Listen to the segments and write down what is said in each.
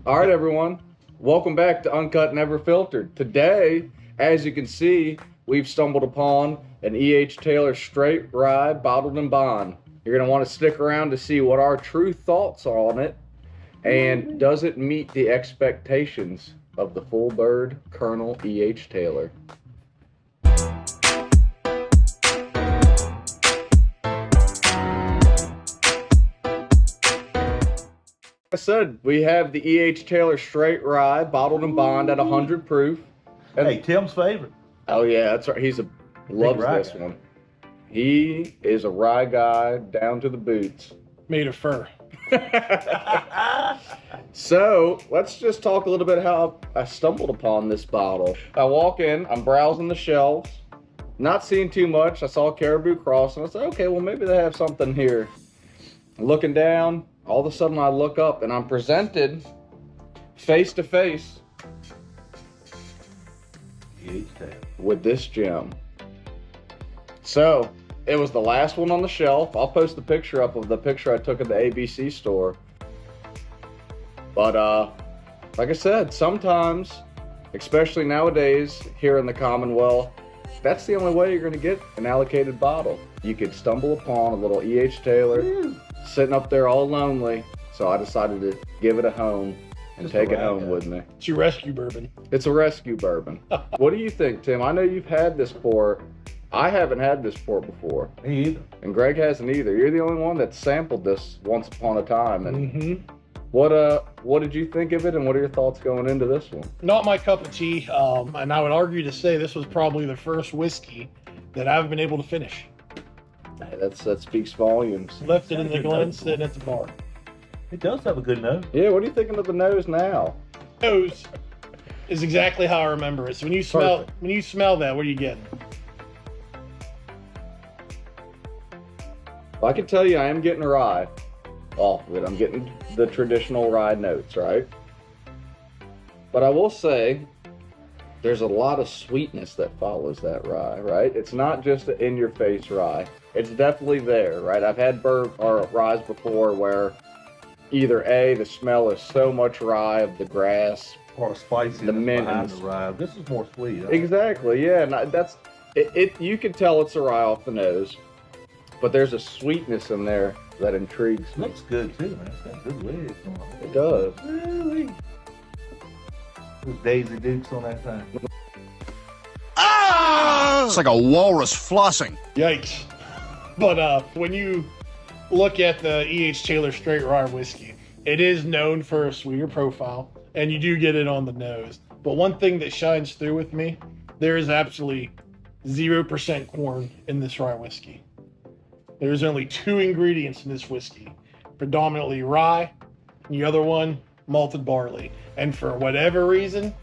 All right, everyone. Welcome back to Uncut Never Filtered. Today, as you can see, we've stumbled upon an E.H. Taylor Straight Rye Bottled in Bond. You're going to want to stick around to see what our true thoughts are on it, and does it meet the expectations of the full bird Colonel E.H. Taylor. I said, we have the E.H. Taylor Straight Rye Bottled in Bond at 100 proof. And, Hey, Tim's favorite. oh yeah, that's right. Loves rye this guy. one. He is a rye guy down to the boots. Made of fur. So let's just talk a little bit how I stumbled upon this bottle. I walk in, I'm browsing the shelves, not seeing too much. I saw Caribou Cross and I said, okay, well maybe they have something here. Looking down, all of a sudden I look up and I'm presented face to face E.H. Taylor. with this gem. So it was the last one on the shelf. I'll post the picture up of the picture I took at the ABC store. But like I said, sometimes, especially nowadays here in the Commonwealth, that's the only way you're going to get an allocated bottle. You could stumble upon a little E.H. Taylor sitting up there all lonely. So I decided to give it a home and Just take a it home rag, with me. It's your rescue bourbon. It's a rescue bourbon. What do you think, Tim? I know you've had this port. I haven't had this port before, Me either. and Greg hasn't either. You're the only one that sampled this once upon a time. And Mm-hmm. what did you think of it, and what are your thoughts going into this one? Not my cup of tea. And I would argue to say this was probably the first whiskey that I've been able to finish. Hey, that speaks volumes. Left it in the Glen, sitting at the bar. It does have a good nose. Yeah, what are you thinking of the nose now? Nose is exactly how I remember it. So when you smell that, what are you getting? Well, I can tell you I am getting rye off of it. I'm getting the traditional rye notes, right? But I will say there's a lot of sweetness that follows that rye, right? It's not just an in-your-face rye. It's definitely there, right? I've had ryes before where either A, the smell is so much rye of the grass. Or spicy The mint behind and- the rye. This is more sweet. Huh? Exactly, yeah. And that's it. You can tell it's a rye off the nose, but there's a sweetness in there that intrigues me. Looks good too, man. It's got good legs on it. It does. Really? Those Daisy Dukes on that thing. It's like a walrus flossing. Yikes. But when you look at the E.H. Taylor Straight Rye whiskey, it is known for a sweeter profile, and you do get it on the nose. But one thing that shines through with me, there is absolutely 0% corn in this rye whiskey. There's only 2 ingredients in this whiskey, predominantly rye, and the other one, malted barley. And for whatever reason,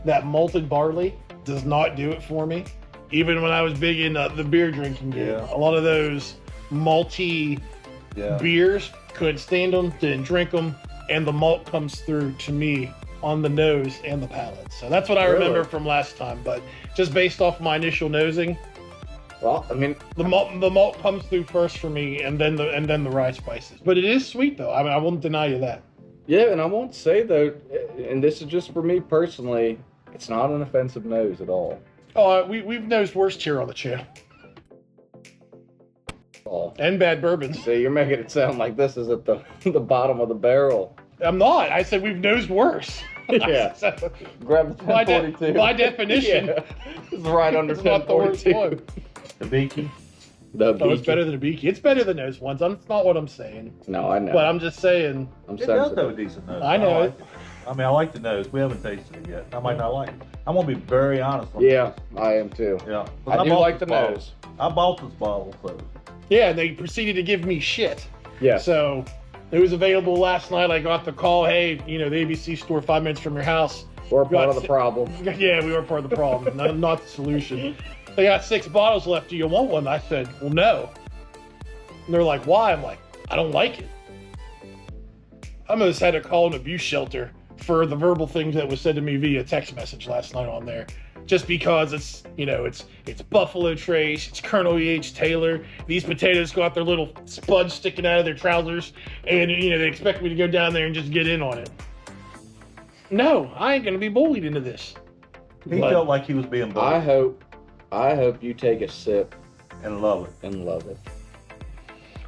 that malted barley does not do it for me. Even when I was big in the beer drinking game, Yeah. a lot of those malty Yeah. beers, couldn't stand them, didn't drink them, and the malt comes through to me on the nose and the palate. So that's what I Really? remember from last time. But just based off my initial nosing, Well, I mean, the malt comes through first for me, and then the rye spices. But it is sweet though. I mean, I won't deny you that. yeah, and I won't say though, and this is just for me personally, it's not an offensive nose at all. Oh, we've nosed worst here on the channel, All. and bad bourbons. See, you're making it sound like this is at the the bottom of the barrel. I'm not. I said we've nosed worse. Yeah. So, Grab the by 1042. definition, Yeah. It's right under it's not the worst 1042. one. The Beaky. The No, it's Beaky. better than a beaky. It's better than those ones. That's not what I'm saying. No, I know. But I'm just saying. I'm It does have a sensitive. decent nose. I know like it. I mean, I like the nose. We haven't tasted it yet. I might not like it. I'm gonna be very honest on Yeah, this. I am too. Yeah. 'Cause I do bought like the this bottle. nose. I bought this bottle, so Yeah, and they proceeded to give me shit. Yeah. So it was available last night. I got the call, hey, the ABC store 5 minutes from your house. We're part Got of the problem. Yeah, we were part of the problem, not the solution. They got 6 bottles left. Do you want one? I said, well, no. And they're like, why? I'm like, I don't like it. I almost had to call an abuse shelter for the verbal things that was said to me via text message last night on there. Just because it's, it's Buffalo Trace, it's Colonel E.H. Taylor. These potatoes got their little spuds sticking out of their trousers, and they expect me to go down there and just get in on it. No, I ain't gonna be bullied into this. He But- felt like he was being I bullied hope you take a sip and love it. and love it.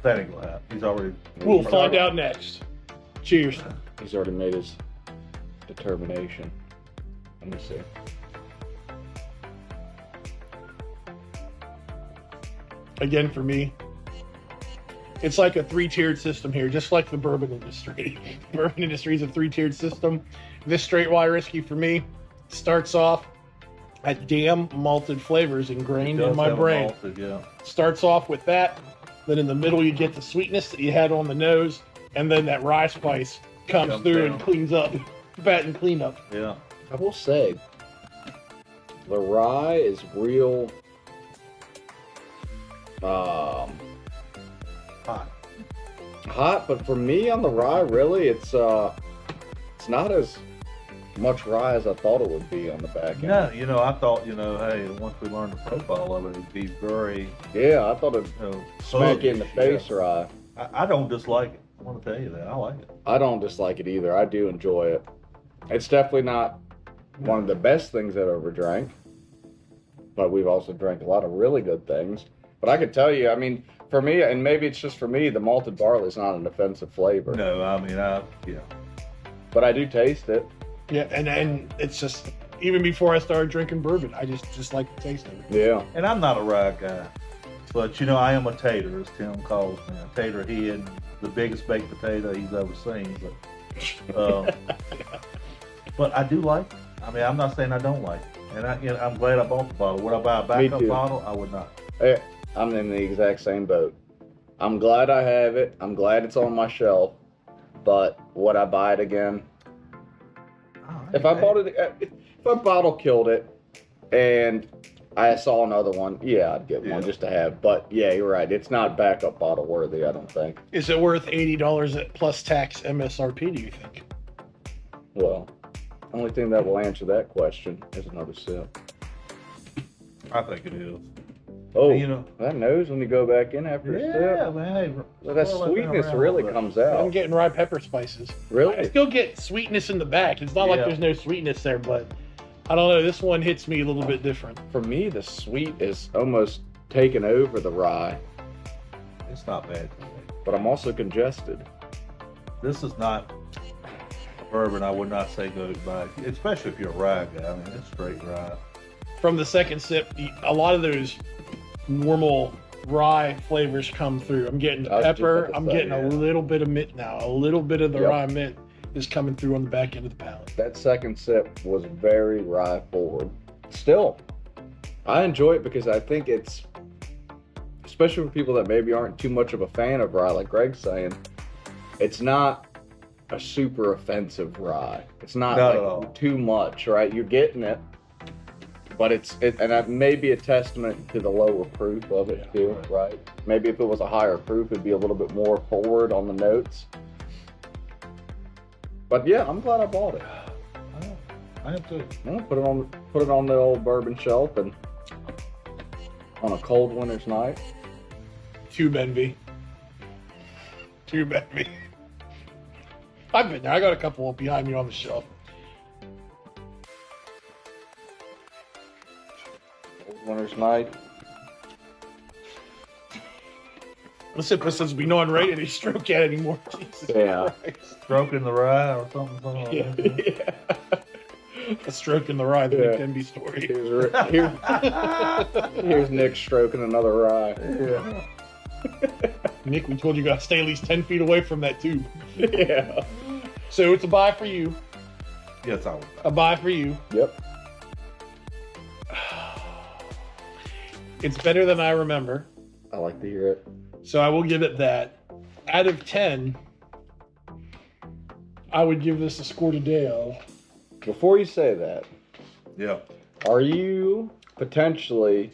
That ain't gonna happen. He's already. We'll find out next. Cheers. He's already made his determination. Let me see. Again, for me, it's like a 3-tiered system here, just like the bourbon industry. The bourbon industry is a 3-tiered system. This straight rye whiskey for me starts off at damn malted flavors ingrained in my brain. Malted, yeah. Starts off with that, then in the middle you get the sweetness that you had on the nose, and then that rye spice comes Comes through down. and cleans up, bat and clean up. Yeah. I will say, the rye is real. Hot. Hot, but for me on the rye, really, it's not as much rye as I thought it would be on the back end. No, I thought, hey, once we learned the profile of it, it'd be very, Yeah, I thought it'd smack you in the sluggish, face yeah. rye. I don't dislike it. I want to tell you that. I like it. I don't dislike it either. I do enjoy it. It's definitely not one of the best things I've ever drank, but we've also drank a lot of really good things. But I could tell you, I mean, for me, and maybe it's just for me, the malted barley is not an offensive flavor. No, I mean, yeah. But I do taste it. Yeah, and it's just, even before I started drinking bourbon, I just like the taste of it. Yeah. And I'm not a rye guy, but I am a tater, as Tim calls me. A tater head, the biggest baked potato he's ever seen. But I do like it. I mean, I'm not saying I don't like it. And I'm glad I bought the bottle. Would I buy a backup too. bottle? I would not. I'm in the exact same boat. I'm glad I have it. I'm glad it's on my shelf. But would I buy it again? If I bought it, if I bottle killed it, and I saw another one, yeah, I'd get one Yeah. just to have. But yeah, you're right. It's not backup bottle worthy, I don't think. Is it worth $80 at plus tax MSRP, do you think? Well, only thing that will answer that question is another sip. I think it is. Oh, You know- that nose when you go back in after a Yeah, sip. man. Hey, Well, that swirl that sweetness around a really little bit. comes I'm out. getting rye pepper spices. I Really? still get sweetness in the back. It's not like Yeah. there's no sweetness there, but I don't know. This one hits me a little bit different. For me, the sweet is almost taken over the rye, It's not bad. but I'm also congested. This is not a bourbon I would not say go to buy, especially if you're a rye guy. I mean, it's straight rye. From the second sip, a lot of those normal rye flavors come through. I'm getting the I was just pepper. about to I'm say, getting yeah. a little bit of mint now. A little bit of the Yep. rye mint is coming through on the back end of the palate. That second sip was very rye forward. Still, I enjoy it because I think it's, especially for people that maybe aren't too much of a fan of rye, like Greg's saying, it's not a super offensive rye. It's not Not at all. like too much, right? You're getting it, but and that may be a testament to the lower proof of it too, right? Maybe if it was a higher proof, it'd be a little bit more forward on the notes. But yeah, I'm glad I bought it. I am too. I'm gonna put it on the old bourbon shelf, and on a cold winter's night. Tube envy. Tube envy. I've been there. I got a couple behind me on the shelf. Cold winter's night. Let's see if this says we know I'm ready to stroke at anymore. Jesus Yeah. Christ. Stroking the rye or something like Yeah. that. A stroke in the rye, the Yeah. Nick Denby story. Here's Nick stroking another rye. Yeah. Nick, we told you got to stay at least 10 feet away from that tube. Yeah. So it's a buy for you. Yes, I would. A buy for you. Yep. It's better than I remember. I like to hear it. So I will give it that. Out of 10, I would give this a score today of. Before you say that, Yeah. are you potentially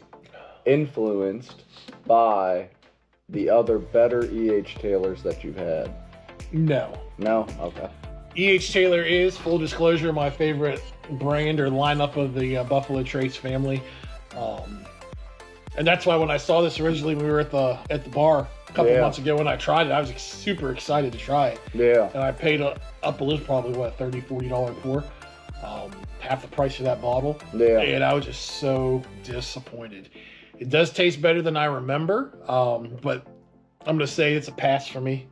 influenced by the other better E.H. Taylors that you've had? No. No? Okay. E.H. Taylor is, full disclosure, my favorite brand or lineup of the Buffalo Trace family. And that's why when I saw this originally, we were at the bar a couple Yeah. months ago when I tried it. I was super excited to try it. Yeah. And I paid up a little, probably what, $30, $40 for half the price of that bottle. Yeah. And I was just so disappointed. It does taste better than I remember, but I'm going to say it's a pass for me.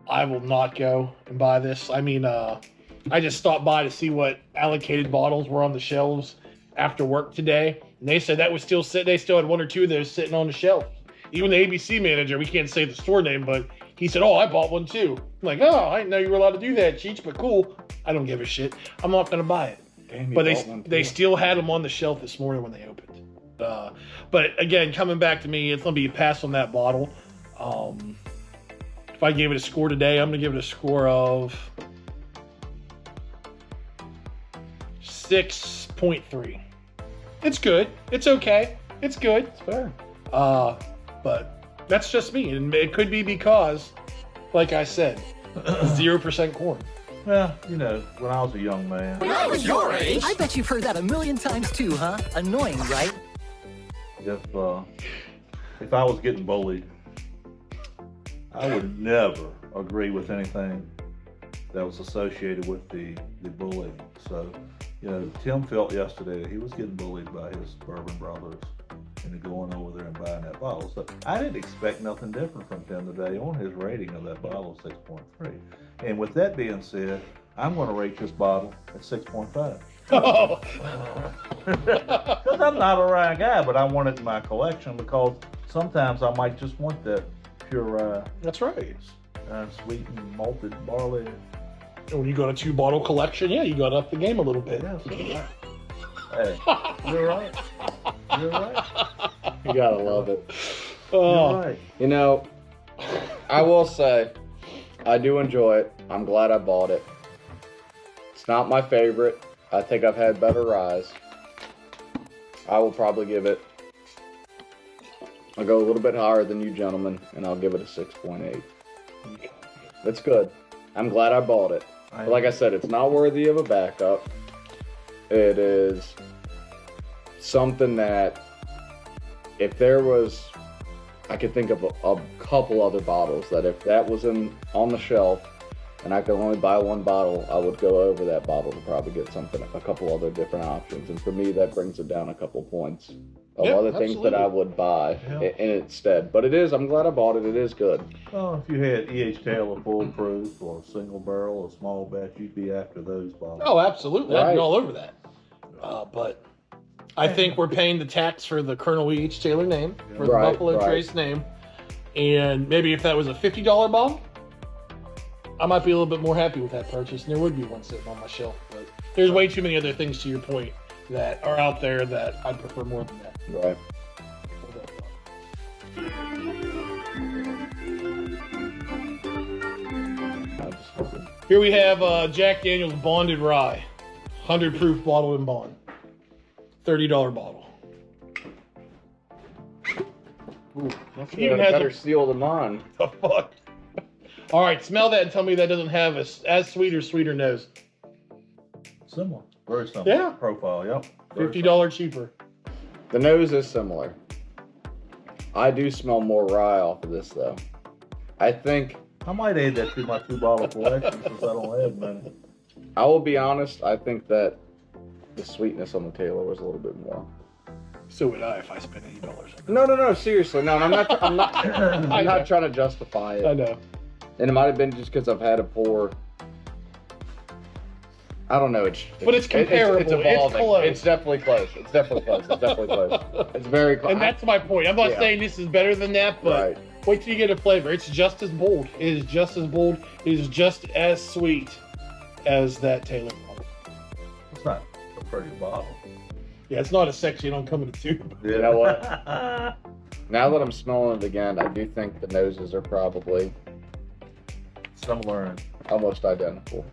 I will not go and buy this. I mean, I just stopped by to see what allocated bottles were on the shelves after work today. And they said that was still sitting. They still had one or two of those sitting on the shelf. Even the ABC manager, we can't say the store name, but he said, "Oh, I bought one too." I'm like, "Oh, I didn't know you were allowed to do that, Cheech, but cool." I don't give a shit. I'm not going to buy it. Damn, you But bought one, they too. still had them on the shelf this morning when they opened. But again, coming back to me, it's going to be a pass on that bottle. If I gave it a score today, I'm going to give it a score of 6.3. It's good. It's okay. It's good. It's fair. But that's just me. And it could be because, like I said, 0% corn. Well, you know, when I was a young man, When I was your age. I bet you've heard that a million times too, huh? Annoying, right? if I was getting bullied, I would never agree with anything that was associated with the bullying. So, you know, Tim felt yesterday that he was getting bullied by his bourbon brothers into going over there and buying that bottle. So I didn't expect nothing different from Tim today on his rating of that bottle of 6.3. And with that being said, I'm going to rate this bottle at 6.5. Oh, Because I'm not a rye guy, but I want it in my collection because sometimes I might just want that pure that's right. sweetened malted barley. When you got a 2-bottle collection, yeah, you got to up the game a little bit. Yeah, so hey, you're right. You're right. You gotta love it. Oh, You're right. You know, I will say, I do enjoy it. I'm glad I bought it. It's not my favorite. I think I've had better ryes. I will probably give it. I'll go a little bit higher than you gentlemen, and I'll give it a 6.8. It's good. I'm glad I bought it. But like I said, it's not worthy of a backup. It is something that, if there was, I could think of a couple other bottles that if that was on the shelf and I could only buy one bottle, I would go over that bottle to probably get a couple other different options. And for me, that brings it down a couple points of Yeah, other things that absolutely. I would buy Yeah. in its stead. But I'm glad I bought it. It is good. Well, if you had E.H. Taylor full proof or a single barrel, a small batch, you'd be after those bottles. oh, absolutely. I'd Right. be all over that. But I think we're paying the tax for the Colonel E.H. Taylor name, for the Right, Buffalo right. Trace name. And maybe if that was a $50 bottle, I might be a little bit more happy with that purchase, and there would be one sitting on my shelf. But there's way too many other things, to your point, that are out there that I'd prefer more than that. Right. Here we have Jack Daniel's Bonded Rye, 100 proof bottle in bond, $30 bottle. That's Even a has better a- seal than mine. The fuck? All right, smell that and tell me that doesn't have as sweet or sweeter nose. Similar. Very similar. Yeah. Profile, yep. Very $50 cheaper. The nose is similar. I do smell more rye off of this though. I think, I might add that to my 2-bottle collection since I don't have many. I will be honest, I think that the sweetness on the Taylor was a little bit more. So would I if I spent $80. No, seriously. No, I'm not, I'm I know. not trying to justify it. I know. And it might have been just because I've had it pour. I don't know. But it's comparable. It's It's evolving. close. It's definitely close. It's definitely close. It's definitely close. It's very close. And that's my point. I'm not Yeah. saying this is better than that, but Right. wait till you get a flavor. It's just as bold. It is just as bold. It is just as sweet as that Taylor bottle. It's not a pretty bottle. Yeah, it's not as sexy. It don't come in a tube. You know what? Now that I'm smelling it again, I do think the noses are probably Similar in almost identical.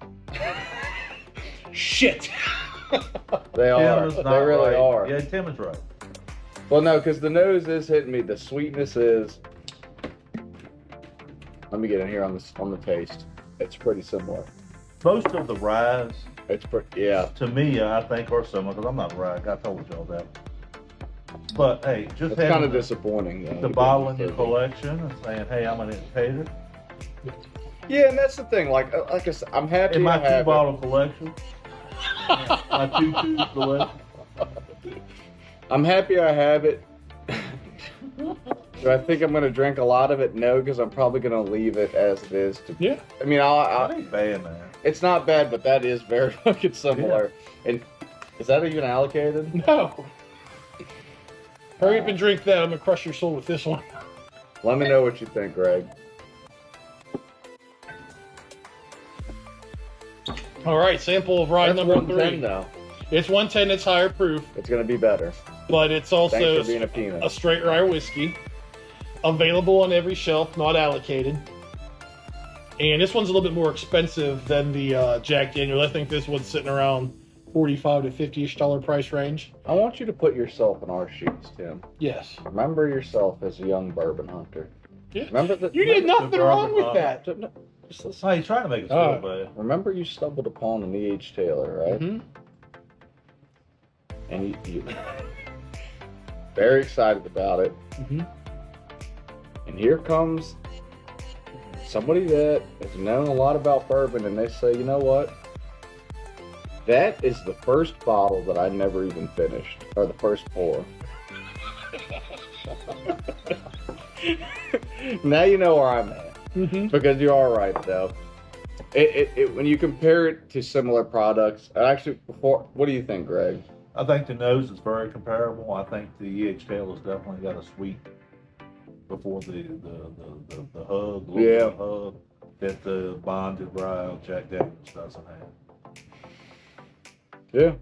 Shit. They are. Tim is They not really right. are. Yeah, Tim is right. Well, no, because the nose is hitting me. The sweetness is. Let me get in here on the taste. It's pretty similar. Most of the ryes, It's pretty. Yeah. to me, I think are similar because I'm not a rye guy. I told y'all that. But hey, just It's kind having of disappointing, though. the bottle in your collection and saying, "Hey, I'm an educator." Yeah, and that's the thing. Like I said, I'm happy In my I have 2-bottle collection, my 2 collection. I'm happy I have it. Do I think I'm gonna drink a lot of it? No, because I'm probably gonna leave it as it is. Yeah. I mean, That ain't bad, man. it's not bad, but that is very fucking similar. And is that even allocated? No. Hurry up and drink that. I'm gonna crush your soul with this one. Let me know what you think, Greg. All right, sample of rye That's number 110 3. though. It's 110. It's higher proof, It's gonna be better. but it's Thanks also for being a peanut. a straight rye whiskey, available on every shelf, not allocated. And this one's a little bit more expensive than the Jack Daniels. I think this one's sitting around $45 to $50-ish price range. I want you to put yourself in our shoes, Tim. Yes. Remember yourself as a young bourbon hunter. Yeah. Remember that. You did Remember nothing the wrong with bourbon that. No, just listen. Oh, he's trying to make us Oh. feel bad. Remember you stumbled upon an E.H. Taylor, right? Mhm. And you very excited about it. Mhm. And here comes somebody that has known a lot about bourbon, and they say, you know what? That is the first bottle that I never even finished, or the first pour. Now you know where I'm at, Mhm. because you are right though. When you compare it to similar products, actually, what do you think, Greg? I think the nose is very comparable. I think the E.H. Taylor's definitely got a sweet before the hug, the little bit of hug that the bonded rye Jack Daniels doesn't have. Yeah.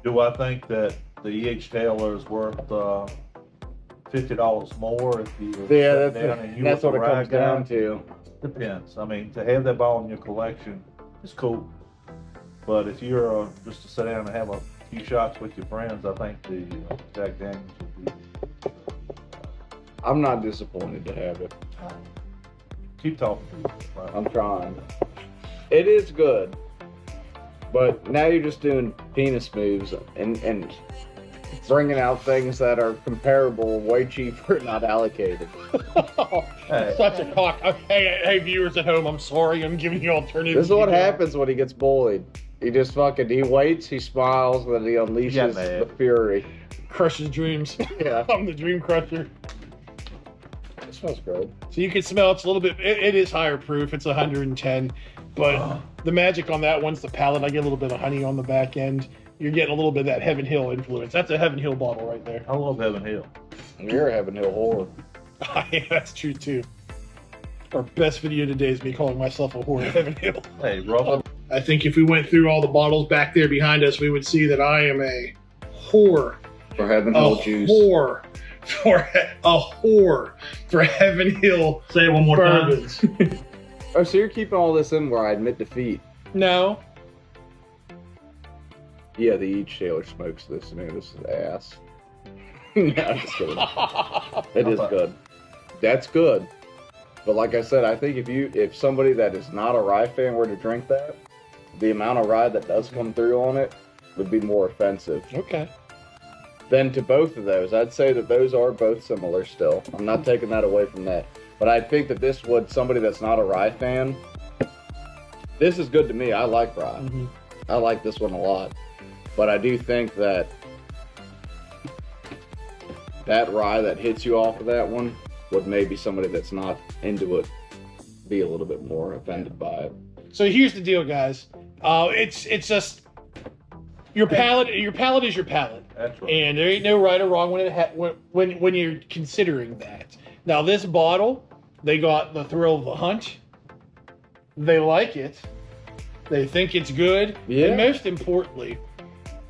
Do I think that the E.H. Taylor is worth $50 more if you Yeah, sat down and you that's was what a it rye comes guy? down to. Depends. I mean, to have that bottle in your collection is cool. But if you're just to sit down and have a few shots with your friends, I think the Jack Daniels would be. I'm not disappointed to have it. Keep talking to you. I'm trying. It is good, but now you're just doing penis moves and bringing out things that are comparable, way cheaper, not allocated. Hey. Such a cock. Hey, viewers at home, I'm sorry. I'm giving you alternatives. This is what You go. happens when he gets bullied. He just he waits, he smiles, then he unleashes mad. the fury. Crushes dreams. Yeah. I'm the dream crusher. It smells good. So you can smell it's a little bit. It is higher proof. It's 110, but the magic on that one's the palate. I get a little bit of honey on the back end. You're getting a little bit of that Heaven Hill influence. That's a Heaven Hill bottle right there. I love Heaven Hill. You're a Heaven Hill whore. Yeah, that's true too. Our best video today is me calling myself a whore of Heaven Hill. Hey, Russell. I think if we went through all the bottles back there behind us, we would see that I am a whore. For Heaven A Hill juice. whore. A whore for Heaven Hill Say it one more bourbons. Oh, so you're keeping all this in where I admit defeat. No. Yeah, the E.H. Taylor smokes this, and this is ass. No, I'm just kidding. It is good. That's good. But like I said, I think if somebody that is not a rye fan were to drink that, the amount of rye that does come through on it would be more offensive. Okay. Then to both of those, I'd say that those are both similar still. I'm not taking that away from that. But I think that this would, somebody that's not a rye fan, this is good to me. I like rye. Mhm. I like this one a lot. But I do think that that rye that hits you off of that one would maybe somebody that's not into it be a little bit more offended by it. So here's the deal, guys. It's just your palate. Your palate is your palate, That's right. and there ain't no right or wrong when you're considering that. Now this bottle, they got the thrill of the hunt. They like it. They think it's good. Yeah. And most importantly,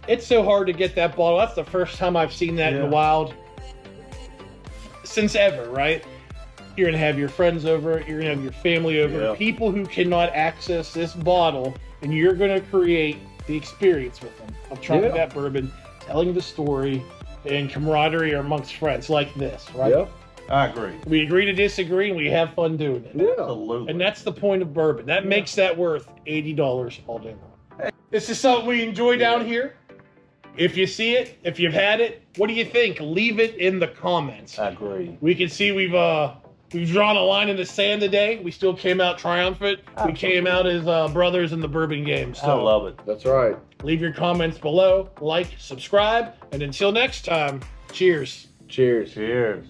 it's so hard to get that bottle. That's the first time I've seen that in the Yeah. wild since ever, right? You're gonna have your friends over, you're gonna have your family over, Yeah. people who cannot access this bottle, and you're gonna create the experience with them of trying Yeah. that bourbon, telling the story, and camaraderie amongst friends like this, right? Yep. I agree. We agree to disagree, and we have fun doing it. Yeah. Absolutely. And that's the point of bourbon. That makes that worth $80 all day long. This is something we enjoy down here. if you see it, if you've had it, what do you think? Leave it in the comments. I agree. We can see we've drawn a line in the sand today. We still came out triumphant. We came out as brothers in the bourbon game. I So love it. That's right. leave your comments below, like, subscribe, and until next time, cheers. Cheers. Cheers.